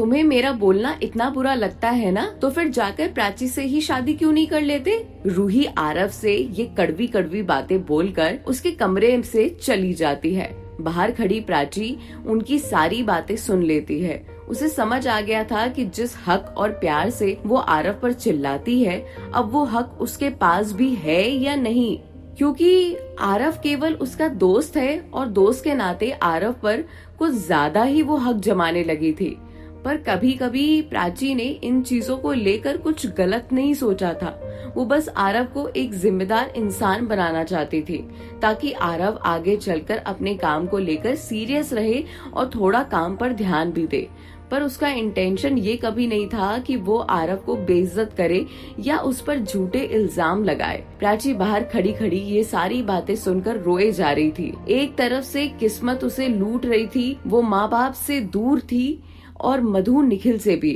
तुम्हें मेरा बोलना इतना बुरा लगता है ना, तो फिर जाकर प्राची से ही शादी क्यों नहीं कर लेते। रूही आरव से ये कड़वी कड़वी बातें बोलकर उसके कमरे से चली जाती है। बाहर खड़ी प्राची उनकी सारी बातें सुन लेती है। उसे समझ आ गया था कि जिस हक और प्यार से वो आरव पर चिल्लाती है, अब वो हक उसके पास भी है या नहीं, क्योंकि आरव केवल उसका दोस्त है और दोस्त के नाते आरव पर कुछ ज्यादा ही वो हक जमाने लगी थी। पर कभी कभी प्राची ने इन चीजों को लेकर कुछ गलत नहीं सोचा था। वो बस आरव को एक जिम्मेदार इंसान बनाना चाहती थी, ताकि आरव आगे चलकर अपने काम को लेकर सीरियस रहे और थोड़ा काम पर ध्यान भी दे। पर उसका इंटेंशन ये कभी नहीं था कि वो आरव को बेइज्जत करे या उस पर झूठे इल्जाम लगाए। प्राची बाहर खड़ी खड़ी ये सारी बातें सुनकर रोए जा रही थी। एक तरफ से किस्मत उसे लूट रही थी, वो माँ बाप से दूर थी और मधु निखिल से भी।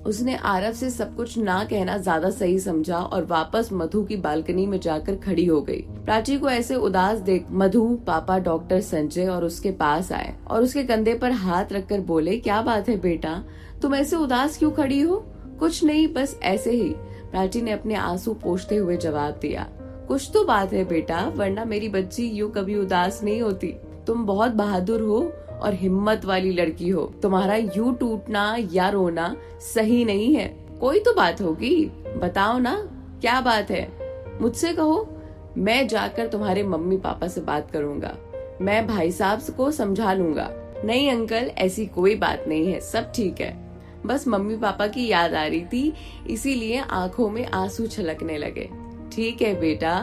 उसने आरव से सब कुछ ना कहना ज्यादा सही समझा और वापस मधु की बालकनी में जाकर खड़ी हो गई। प्राची को ऐसे उदास देख मधु पापा डॉक्टर संजय और उसके पास आए और उसके कंधे पर हाथ रखकर बोले, क्या बात है बेटा, तुम ऐसे उदास क्यों खड़ी हो। कुछ नहीं, बस ऐसे ही, प्राची ने अपने आंसू पोंछते हुए जवाब दिया। कुछ तो बात है बेटा, वरना मेरी बच्ची यूँ कभी उदास नहीं होती। तुम बहुत बहादुर हो और हिम्मत वाली लड़की हो। तुम्हारा यूं टूटना या रोना सही नहीं है। कोई तो बात होगी, बताओ ना, क्या बात है, मुझसे कहो। मैं जाकर तुम्हारे मम्मी पापा से बात करूंगा, मैं भाई साहब को समझा लूंगा। नहीं अंकल, ऐसी कोई बात नहीं है, सब ठीक है। बस मम्मी पापा की याद आ रही थी, इसीलिए आंखों में आंसू छलकने लगे। ठीक है बेटा,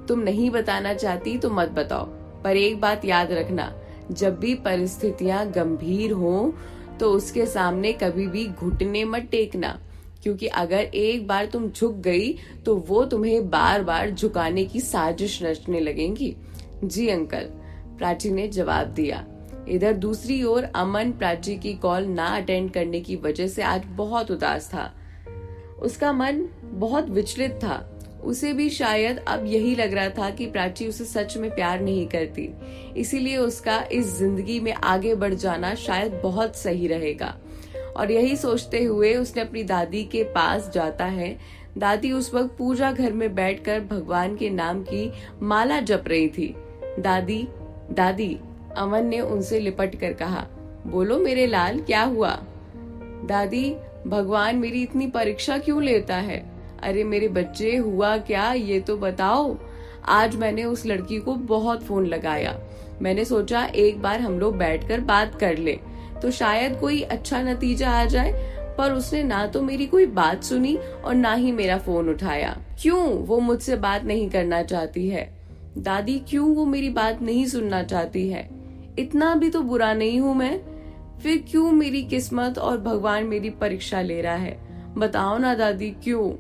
तुम नहीं बताना चाहती तो मत बताओ, पर एक बात याद रखना, जब भी परिस्थितियां गंभीर हो तो उसके सामने कभी भी घुटने मत टेकना, क्योंकि अगर एक बार तुम झुक गई तो वो तुम्हें बार बार झुकाने की साजिश रचने लगेंगी। जी अंकल, प्राची ने जवाब दिया। इधर दूसरी ओर अमन प्राची की कॉल ना अटेंड करने की वजह से आज बहुत उदास था। उसका मन बहुत विचलित था। उसे भी शायद अब यही लग रहा था कि प्राची उसे सच में प्यार नहीं करती, इसीलिए उसका इस जिंदगी में आगे बढ़ जाना शायद बहुत सही रहेगा। और यही सोचते हुए उसने अपनी दादी के पास जाता है। दादी उस वक्त पूजा घर में बैठकर भगवान के नाम की माला जप रही थी। दादी दादी, अमन ने उनसे लिपट कर कहा। बोलो मेरे लाल, क्या हुआ। दादी, भगवान मेरी इतनी परीक्षा क्यों लेता है। अरे मेरे बच्चे, हुआ क्या ये तो बताओ। आज मैंने उस लड़की को बहुत फोन लगाया, मैंने सोचा एक बार हम लोग बैठकर बात कर ले तो शायद कोई अच्छा नतीजा आ जाए, पर उसने ना तो मेरी कोई बात सुनी और ना ही मेरा फोन उठाया। क्यों वो मुझसे बात नहीं करना चाहती है। दादी, क्यों वो मेरी बात नहीं सुनना चाहती है। इतना भी तो बुरा नहीं हूँ मैं, फिर क्यों मेरी किस्मत और भगवान मेरी परीक्षा ले रहा है। बताओ ना दादी, क्यों,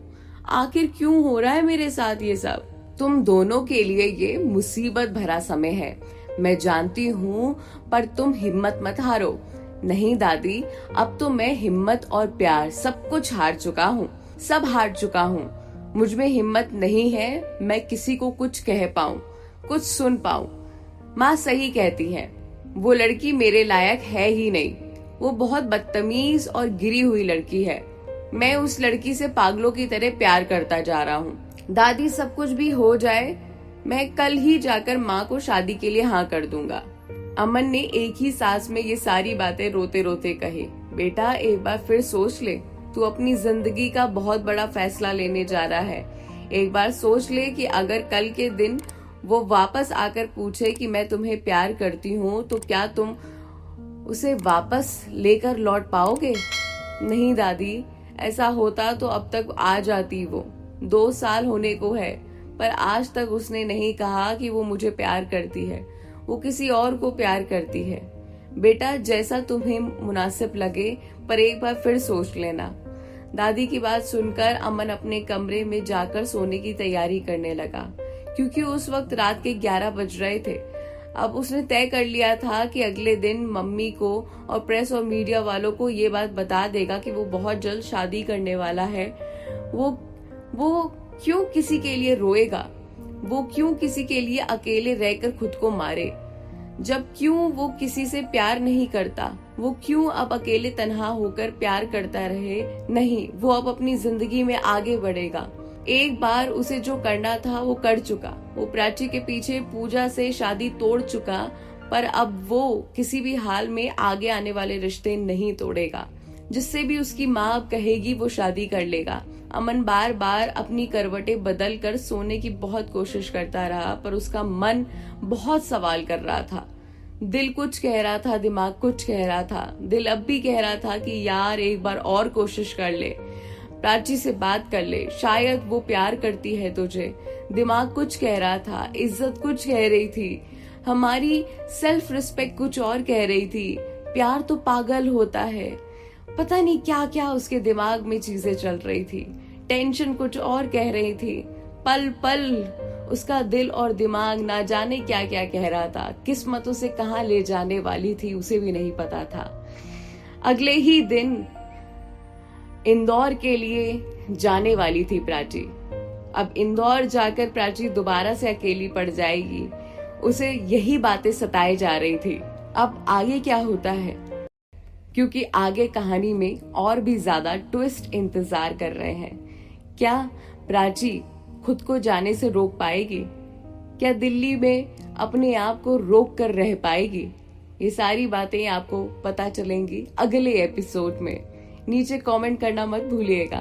आखिर क्यों हो रहा है मेरे साथ ये सब। तुम दोनों के लिए ये मुसीबत भरा समय है, मैं जानती हूँ, पर तुम हिम्मत मत हारो। नहीं दादी, अब तो मैं हिम्मत और प्यार सब कुछ हार चुका हूँ, सब हार चुका हूँ। मुझ में हिम्मत नहीं है मैं किसी को कुछ कह पाऊँ, कुछ सुन पाऊँ। माँ सही कहती है, वो लड़की मेरे लायक है ही नहीं, वो बहुत बदतमीज और गिरी हुई लड़की है। मैं उस लड़की से पागलों की तरह प्यार करता जा रहा हूँ। दादी, सब कुछ भी हो जाए, मैं कल ही जाकर माँ को शादी के लिए हाँ कर दूंगा। अमन ने एक ही सांस में ये सारी बातें रोते रोते कही। बेटा, एक बार फिर सोच ले, तू अपनी जिंदगी का बहुत बड़ा फैसला लेने जा रहा है। एक बार सोच ले कि अगर कल के दिन वो वापस आकर पूछे कि मैं तुम्हें प्यार करती हूँ, तो क्या तुम उसे वापस लेकर लौट पाओगे। नहीं दादी, ऐसा होता तो अब तक आ जाती। वो 2 साल होने को है, पर आज तक उसने नहीं कहा कि वो मुझे प्यार करती है, वो किसी और को प्यार करती है। बेटा, जैसा तुम्हें मुनासिब लगे, पर एक बार फिर सोच लेना। दादी की बात सुनकर अमन अपने कमरे में जाकर सोने की तैयारी करने लगा, क्योंकि उस वक्त रात के 11 बज रहे थे। अब उसने तय कर लिया था कि अगले दिन मम्मी को और प्रेस और मीडिया वालों को ये बात बता देगा कि वो बहुत जल्द शादी करने वाला है। वो क्यों किसी के लिए रोएगा, वो क्यों किसी के लिए अकेले रहकर खुद को मारे। जब क्यों वो किसी से प्यार नहीं करता, वो क्यों अब अकेले तन्हा होकर प्यार करता रहे। नहीं, वो अब अपनी जिंदगी में आगे बढ़ेगा। एक बार उसे जो करना था वो कर चुका। वो प्राची के पीछे पूजा से शादी तोड़ चुका, पर अब वो किसी भी हाल में आगे आने वाले रिश्ते नहीं तोड़ेगा। जिससे भी उसकी माँ अब कहेगी वो शादी कर लेगा। अमन बार बार अपनी करवटें बदल कर सोने की बहुत कोशिश करता रहा, पर उसका मन बहुत सवाल कर रहा था। दिल कुछ कह रहा था, दिमाग कुछ कह रहा था। दिल अब भी कह रहा था कि यार एक बार और कोशिश कर ले, प्राची से बात कर ले, शायद वो प्यार करती है तुझे। दिमाग कुछ कह रहा था, इज्जत कुछ कह रही थी, हमारी सेल्फ रिस्पेक्ट कुछ और कह रही थी। प्यार तो पागल होता है। पता नहीं क्या क्या उसके दिमाग में चीजें चल रही थी। टेंशन कुछ और कह रही थी। पल पल उसका दिल और दिमाग ना जाने क्या क्या कह रहा था। किस्मत उसे कहाँ ले जाने वाली थी उसे भी नहीं पता था। अगले ही दिन इंदौर के लिए जाने वाली थी प्राची। अब इंदौर जाकर प्राची दोबारा से अकेली पड़ जाएगी। उसे यही बातें सताए जा रही थी। अब आगे क्या होता है, क्योंकि आगे कहानी में और भी ज्यादा ट्विस्ट इंतजार कर रहे हैं। क्या प्राची खुद को जाने से रोक पाएगी? क्या दिल्ली में अपने आप को रोक कर रह पाएगी? ये सारी बातें आपको पता चलेंगी अगले एपिसोड में। नीचे कमेंट करना मत भूलिएगा।